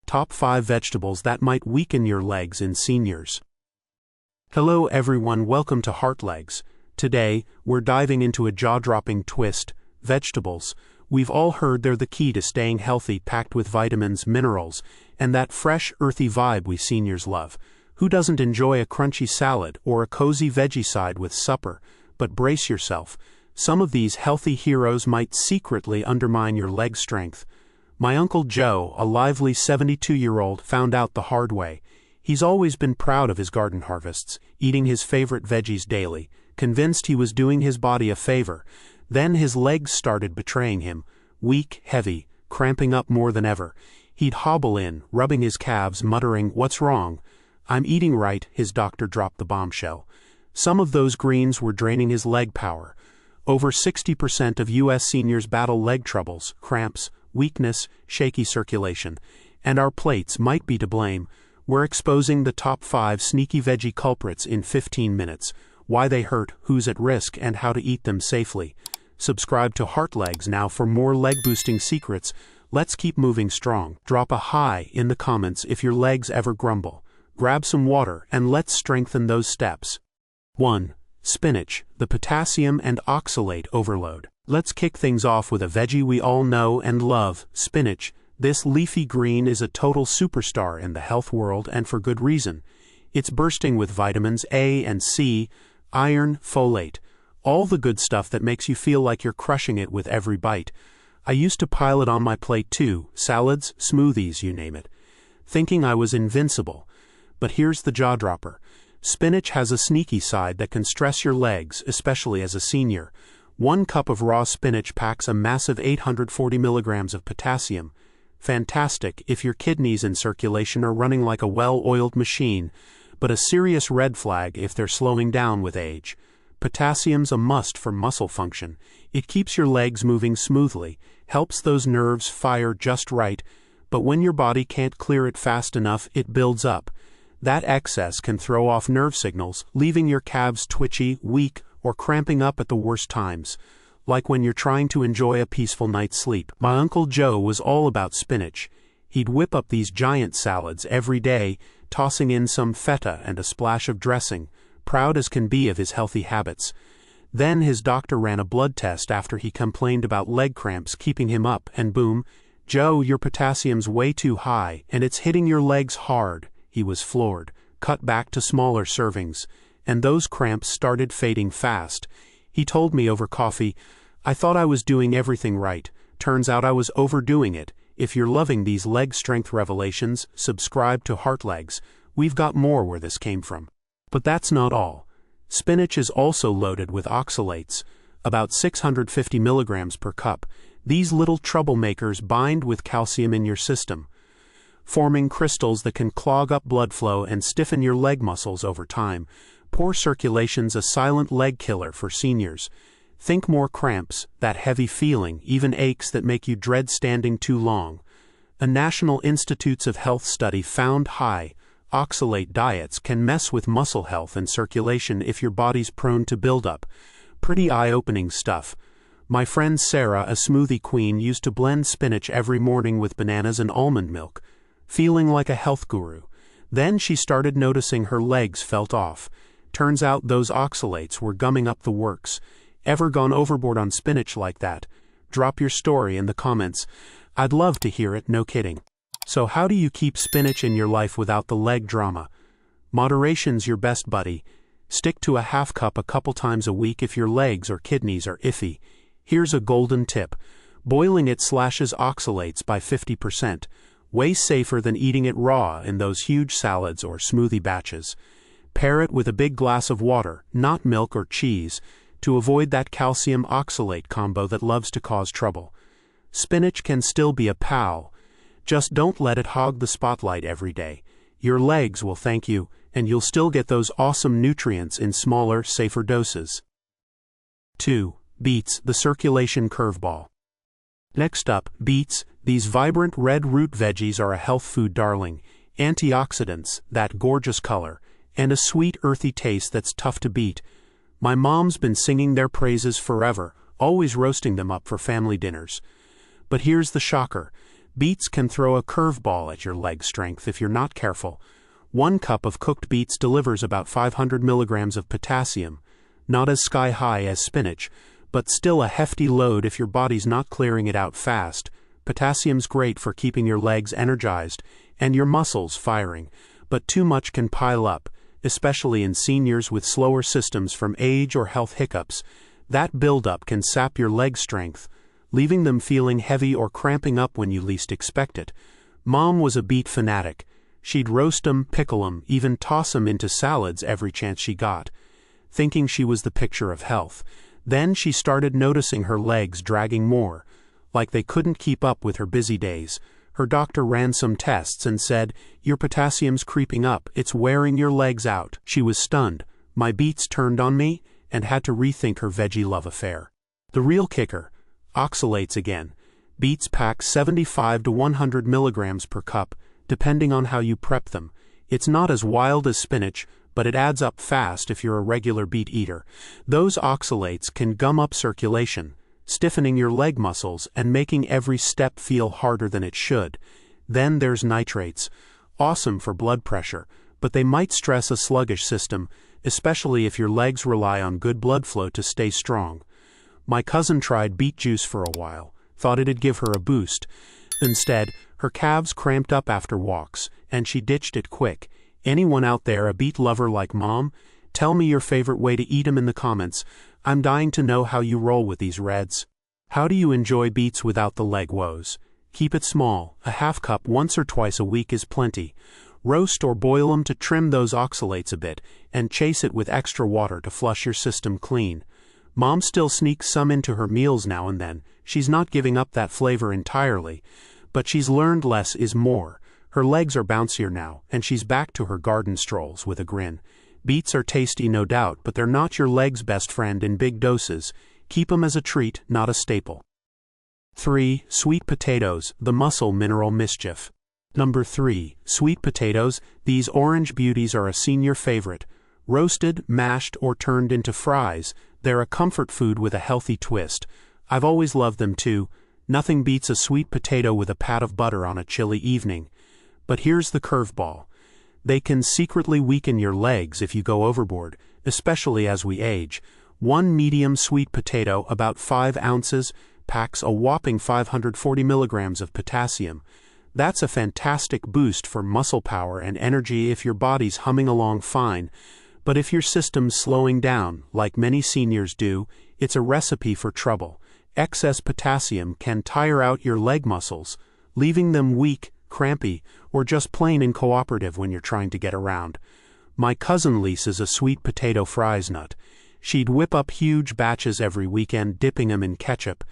Top 5 vegetables that might weaken your legs in seniors. Hello everyone, welcome to HeartLegs. Today, we're diving into a jaw-dropping twist: vegetables. We've all heard they're the key to staying healthy, packed with vitamins, minerals, and that fresh, earthy vibe we seniors love. Who doesn't enjoy a crunchy salad or a cozy veggie side with supper? But brace yourself. Some of these healthy heroes might secretly undermine your leg strength. My Uncle Joe, a lively 72-year-old, found out the hard way. He's always been proud of his garden harvests, eating his favorite veggies daily, convinced he was doing his body a favor. Then his legs started betraying him, weak, heavy, cramping up more than ever. He'd hobble in, rubbing his calves, muttering, "What's wrong?" "I'm eating right," his doctor dropped the bombshell. Some of those greens were draining his leg power. Over 60% of U.S. seniors battle leg troubles, cramps, weakness, shaky circulation, and our plates might be to blame. We're exposing the top 5 sneaky veggie culprits in 15 minutes, why they hurt, who's at risk, and how to eat them safely. Subscribe to HeartLegs now for more leg-boosting secrets. Let's keep moving strong. Drop a hi in the comments if your legs ever grumble. Grab some water and let's strengthen those steps. 1. Spinach, the potassium and oxalate overload. Let's kick things off with a veggie we all know and love: spinach. This leafy green is a total superstar in the health world, and for good reason. It's bursting with vitamins A and C, iron, folate, all the good stuff that makes you feel like you're crushing it with every bite. I used to pile it on my plate too, salads, smoothies, you name it, thinking I was invincible. But here's the jaw-dropper. Spinach has a sneaky side that can stress your legs, especially as a senior. 1 cup of raw spinach packs a massive 840 milligrams of potassium. Fantastic if your kidneys and circulation are running like a well-oiled machine, but a serious red flag if they're slowing down with age. Potassium's a must for muscle function. It keeps your legs moving smoothly, helps those nerves fire just right, but when your body can't clear it fast enough, it builds up. That excess can throw off nerve signals, leaving your calves twitchy, weak, or cramping up at the worst times, like when you're trying to enjoy a peaceful night's sleep. My Uncle Joe was all about spinach. He'd whip up these giant salads every day, tossing in some feta and a splash of dressing, proud as can be of his healthy habits. Then his doctor ran a blood test after he complained about leg cramps keeping him up, and boom, "Joe, your potassium's way too high, and it's hitting your legs hard." He was floored. Cut back to smaller servings, and those cramps started fading fast. He told me over coffee, "I thought I was doing everything right. Turns out I was overdoing it." If you're loving these leg strength revelations, subscribe to HeartLegs. We've got more where this came from. But that's not all. Spinach is also loaded with oxalates, about 650 milligrams per cup. These little troublemakers bind with calcium in your system, forming crystals that can clog up blood flow and stiffen your leg muscles over time. Poor circulation's a silent leg killer for seniors. Think more cramps, that heavy feeling, even aches that make you dread standing too long. A National Institutes of Health study found high oxalate diets can mess with muscle health and circulation if your body's prone to buildup. Pretty eye-opening stuff. My friend Sarah, a smoothie queen, used to blend spinach every morning with bananas and almond milk, feeling like a health guru. Then she started noticing her legs felt off. Turns out those oxalates were gumming up the works. Ever gone overboard on spinach like that? Drop your story in the comments. I'd love to hear it, no kidding. So how do you keep spinach in your life without the leg drama? Moderation's your best buddy. Stick to a half cup a couple times a week if your legs or kidneys are iffy. Here's a golden tip. Boiling it slashes oxalates by 50%. Way safer than eating it raw in those huge salads or smoothie batches. Pair it with a big glass of water, not milk or cheese, to avoid that calcium oxalate combo that loves to cause trouble. Spinach can still be a pal. Just don't let it hog the spotlight every day. Your legs will thank you, and you'll still get those awesome nutrients in smaller, safer doses. 2. Beets, the circulation curveball. Next up, beets. These vibrant red root veggies are a health food darling. Antioxidants, that gorgeous color, and a sweet earthy taste that's tough to beat. My mom's been singing their praises forever, always roasting them up for family dinners. But here's the shocker. Beets can throw a curveball at your leg strength if you're not careful. 1 cup of cooked beets delivers about 500 milligrams of potassium, not as sky-high as spinach, but still a hefty load if your body's not clearing it out fast. Potassium's great for keeping your legs energized and your muscles firing, but too much can pile up, especially in seniors with slower systems from age or health hiccups. That buildup can sap your leg strength, leaving them feeling heavy or cramping up when you least expect it. Mom was a beet fanatic. She'd roast 'em, pickle 'em, even toss 'em into salads every chance she got, thinking she was the picture of health. Then she started noticing her legs dragging more, like they couldn't keep up with her busy days. Her doctor ran some tests and said, "Your potassium's creeping up, it's wearing your legs out." She was stunned. My beets turned on me and had to rethink her veggie love affair. The real kicker, oxalates again. Beets pack 75 to 100 milligrams per cup, depending on how you prep them. It's not as wild as spinach, but it adds up fast if you're a regular beet eater. Those oxalates can gum up circulation, stiffening your leg muscles and making every step feel harder than it should. Then there's nitrates, awesome for blood pressure, but they might stress a sluggish system, especially if your legs rely on good blood flow to stay strong. My cousin tried beet juice for a while, thought it'd give her a boost. Instead, her calves cramped up after walks, and she ditched it quick. Anyone out there a beet lover like Mom? Tell me your favorite way to eat 'em in the comments. I'm dying to know how you roll with these reds. How do you enjoy beets without the leg woes? Keep it small. A half cup once or twice a week is plenty. Roast or boil 'em to trim those oxalates a bit, and chase it with extra water to flush your system clean. Mom still sneaks some into her meals now and then. She's not giving up that flavor entirely, but she's learned less is more. Her legs are bouncier now, and she's back to her garden strolls with a grin. Beets are tasty, no doubt, but they're not your leg's best friend in big doses. Keep 'em as a treat, not a staple. 3. Sweet potatoes, the muscle mineral mischief. Number 3. Sweet potatoes. These orange beauties are a senior favorite. Roasted, mashed, or turned into fries, they're a comfort food with a healthy twist. I've always loved them too. Nothing beats a sweet potato with a pat of butter on a chilly evening. But here's the curveball. They can secretly weaken your legs if you go overboard, especially as we age. 1 medium sweet potato, about 5 ounces, packs a whopping 540 milligrams of potassium. That's a fantastic boost for muscle power and energy if your body's humming along fine. But if your system's slowing down, like many seniors do, it's a recipe for trouble. Excess potassium can tire out your leg muscles, leaving them weak, crampy, or just plain incooperative when you're trying to get around. My cousin leases a sweet potato fries nut. She'd whip up huge batches every weekend, dipping them in ketchup,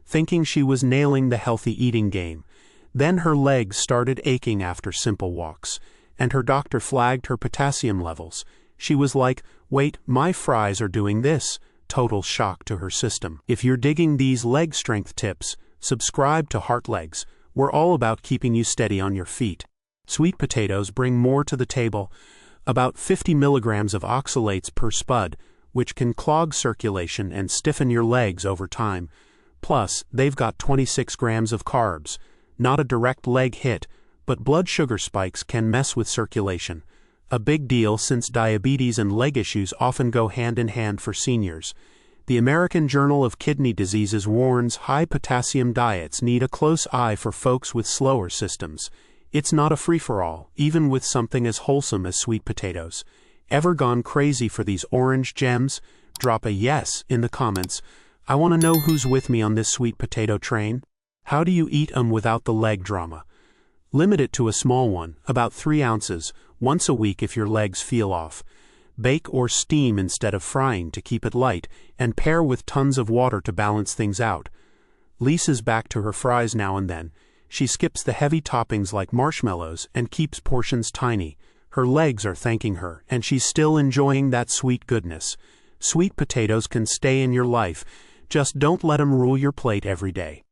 thinking she was nailing the healthy eating game. Then her legs started aching after simple walks, and her doctor flagged her potassium levels. She was like, "Wait, my fries are doing this." Total shock to her system. If you're digging these leg strength tips, subscribe to HeartLegs. We're all about keeping you steady on your feet. Sweet potatoes bring more to the table, about 50 milligrams of oxalates per spud, which can clog circulation and stiffen your legs over time. Plus, they've got 26 grams of carbs. Not a direct leg hit, but blood sugar spikes can mess with circulation. A big deal since diabetes and leg issues often go hand in hand for seniors. The American Journal of Kidney Diseases warns high potassium diets need a close eye for folks with slower systems. It's not a free-for-all, even with something as wholesome as sweet potatoes. Ever gone crazy for these orange gems? Drop a yes in the comments. I want to know who's with me on this sweet potato train. How do you eat 'em without the leg drama? Limit it to a small one, about 3 ounces, once a week if your legs feel off. Bake or steam instead of frying to keep it light, and pair with tons of water to balance things out. Lisa's back to her fries now and then. She skips the heavy toppings like marshmallows and keeps portions tiny. Her legs are thanking her, and she's still enjoying that sweet goodness. Sweet potatoes can stay in your life, just don't let 'em rule your plate every day.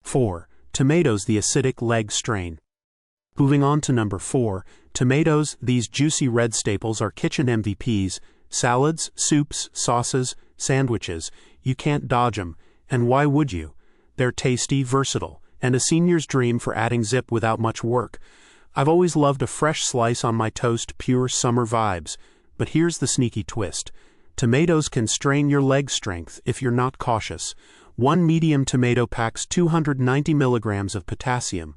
4. Tomatoes, the acidic leg strain. Moving on to number 4, tomatoes. These juicy red staples are kitchen MVPs. Salads, soups, sauces, sandwiches. You can't dodge 'em, and why would you? They're tasty, versatile, and a senior's dream for adding zip without much work. I've always loved a fresh slice on my toast, pure summer vibes. But here's the sneaky twist. Tomatoes can strain your leg strength if you're not cautious. One medium tomato packs 290 milligrams of potassium.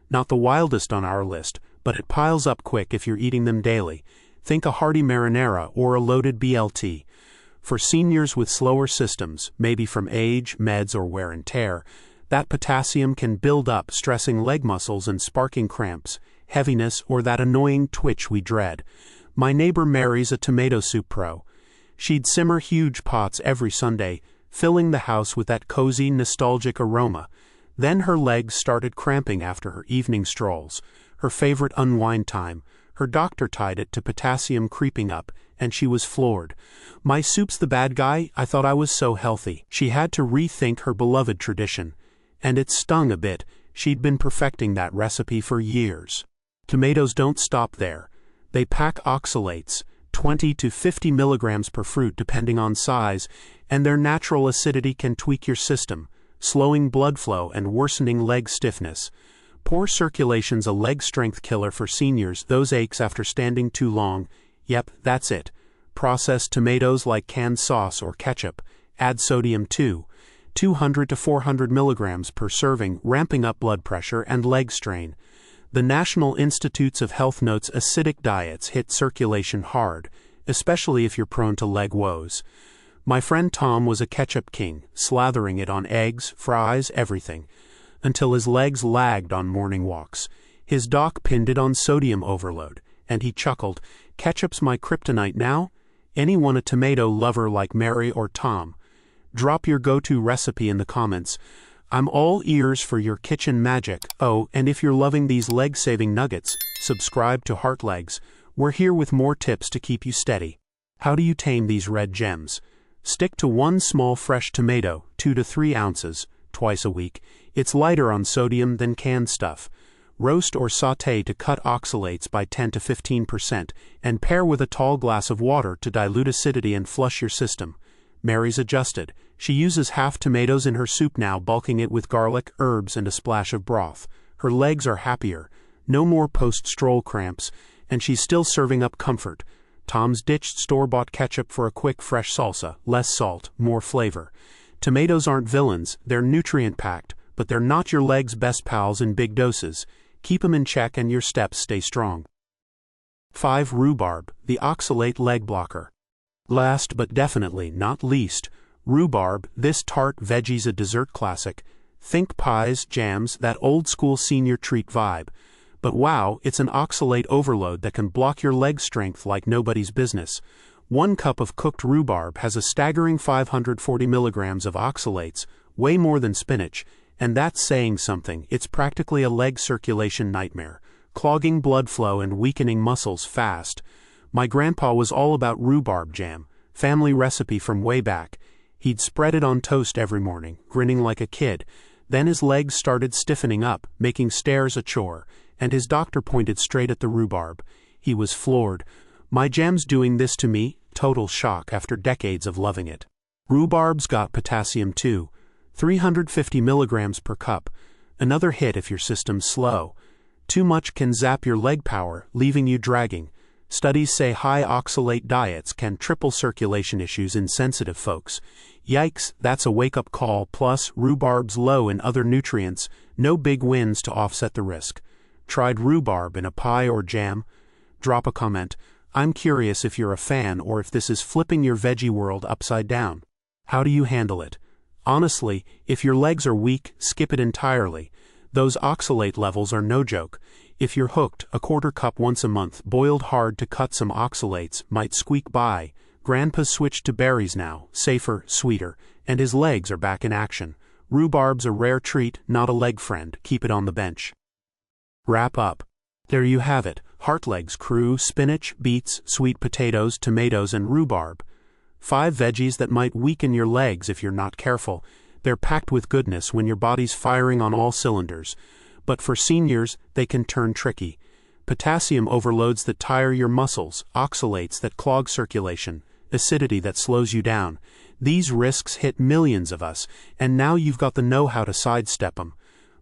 Not the wildest on our list, but it piles up quick if you're eating them daily. Think a hearty marinara or a loaded BLT. For seniors with slower systems, maybe from age, meds, or wear and tear, that potassium can build up, stressing leg muscles and sparking cramps, heaviness, or that annoying twitch we dread. My neighbor Mary's a tomato soup pro. She'd simmer huge pots every Sunday, filling the house with that cozy, nostalgic aroma. Then her legs started cramping after her evening strolls, her favorite unwind time. Her doctor tied it to potassium creeping up, and she was floored. "My soup's the bad guy? I thought I was so healthy." She had to rethink her beloved tradition. And it stung a bit. She'd been perfecting that recipe for years. Tomatoes don't stop there. They pack oxalates, 20 to 50 milligrams per fruit depending on size, and their natural acidity can tweak your system, slowing blood flow and worsening leg stiffness. Poor circulation's a leg strength killer for seniors, those aches after standing too long. Yep, that's it. Processed tomatoes like canned sauce or ketchup. Add sodium too. 200 to 400 milligrams per serving, ramping up blood pressure and leg strain. The National Institutes of Health notes acidic diets hit circulation hard, especially if you're prone to leg woes. My friend Tom was a ketchup king, slathering it on eggs, fries, everything, until his legs lagged on morning walks. His doc pinned it on sodium overload, and he chuckled, "Ketchup's my kryptonite now?" Anyone a tomato lover like Mary or Tom? Drop your go-to recipe in the comments. I'm all ears for your kitchen magic. Oh, and if you're loving these leg-saving nuggets, subscribe to HeartLegs. We're here with more tips to keep you steady. How do you tame these red gems? Stick to one small fresh tomato, 2 to 3 ounces, twice a week. It's lighter on sodium than canned stuff. Roast or sauté to cut oxalates by 10 to 15%, and pair with a tall glass of water to dilute acidity and flush your system. Mary's adjusted. She uses half tomatoes in her soup now, bulking it with garlic, herbs, and a splash of broth. Her legs are happier. No more post-stroll cramps, and she's still serving up comfort. Tom's ditched store-bought ketchup for a quick, fresh salsa. Less salt, more flavor. Tomatoes aren't villains. They're nutrient-packed, but they're not your leg's best pals in big doses. Keep them in check and your steps stay strong. 5. Rhubarb, the oxalate leg blocker. Last but definitely not least, rhubarb. This tart veggie's a dessert classic. Think pies, jams, that old-school senior treat vibe. But wow, it's an oxalate overload that can block your leg strength like nobody's business. 1 cup of cooked rhubarb has a staggering 540 milligrams of oxalates, way more than spinach, and that's saying something. It's practically a leg circulation nightmare, clogging blood flow and weakening muscles fast. My grandpa was all about rhubarb jam, family recipe from way back. He'd spread it on toast every morning, grinning like a kid. Then his legs started stiffening up, making stairs a chore, and his doctor pointed straight at the rhubarb. He was floored. "My jam's doing this to me?" Total shock after decades of loving it. Rhubarb's got potassium too, 350 milligrams per cup. Another hit if your system's slow. Too much can zap your leg power, leaving you dragging. Studies say high oxalate diets can triple circulation issues in sensitive folks. Yikes, that's a wake-up call. Plus, rhubarb's low in other nutrients, no big wins to offset the risk. Tried rhubarb in a pie or jam? Drop a comment. I'm curious if you're a fan or if this is flipping your veggie world upside down. How do you handle it? Honestly, if your legs are weak, skip it entirely. Those oxalate levels are no joke. If you're hooked, a 1/4 cup once a month, boiled hard to cut some oxalates, might squeak by. Grandpa's switched to berries now, safer, sweeter, and his legs are back in action. Rhubarb's a rare treat, not a leg friend. Keep it on the bench. Wrap up. There you have it. HeartLegs crew: spinach, beets, sweet potatoes, tomatoes, and rhubarb. 5 veggies that might weaken your legs if you're not careful. They're packed with goodness when your body's firing on all cylinders. But for seniors, they can turn tricky. Potassium overloads that tire your muscles, oxalates that clog circulation, acidity that slows you down. These risks hit millions of us, and now you've got the know-how to sidestep them.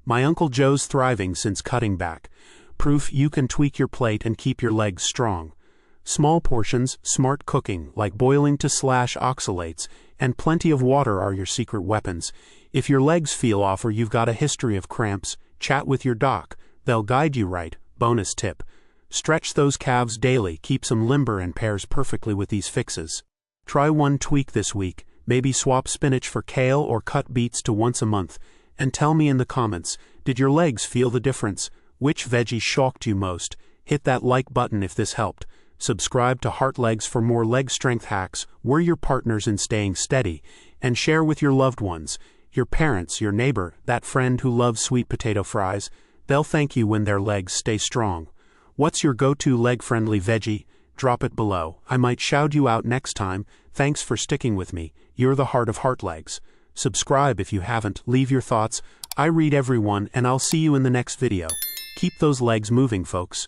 My Uncle Joe's thriving since cutting back. Proof you can tweak your plate and keep your legs strong. Small portions, smart cooking, like boiling to slash oxalates, and plenty of water are your secret weapons. If your legs feel off or you've got a history of cramps, chat with your doc. They'll guide you right. Bonus tip. Stretch those calves daily, keeps them limber and pairs perfectly with these fixes. Try one tweak this week, maybe swap spinach for kale or cut beets to once a month, and tell me in the comments, did your legs feel the difference? Which veggie shocked you most? Hit that like button if this helped. Subscribe to HeartLegs for more leg strength hacks. We're your partners in staying steady, and share with your loved ones, your parents, your neighbor, that friend who loves sweet potato fries. They'll thank you when their legs stay strong. What's your go-to leg-friendly veggie? Drop it below. I might shout you out next time. Thanks for sticking with me. You're the heart of HeartLegs. Subscribe if you haven't. Leave your thoughts. I read everyone, and I'll see you in the next video. Keep those legs moving, folks.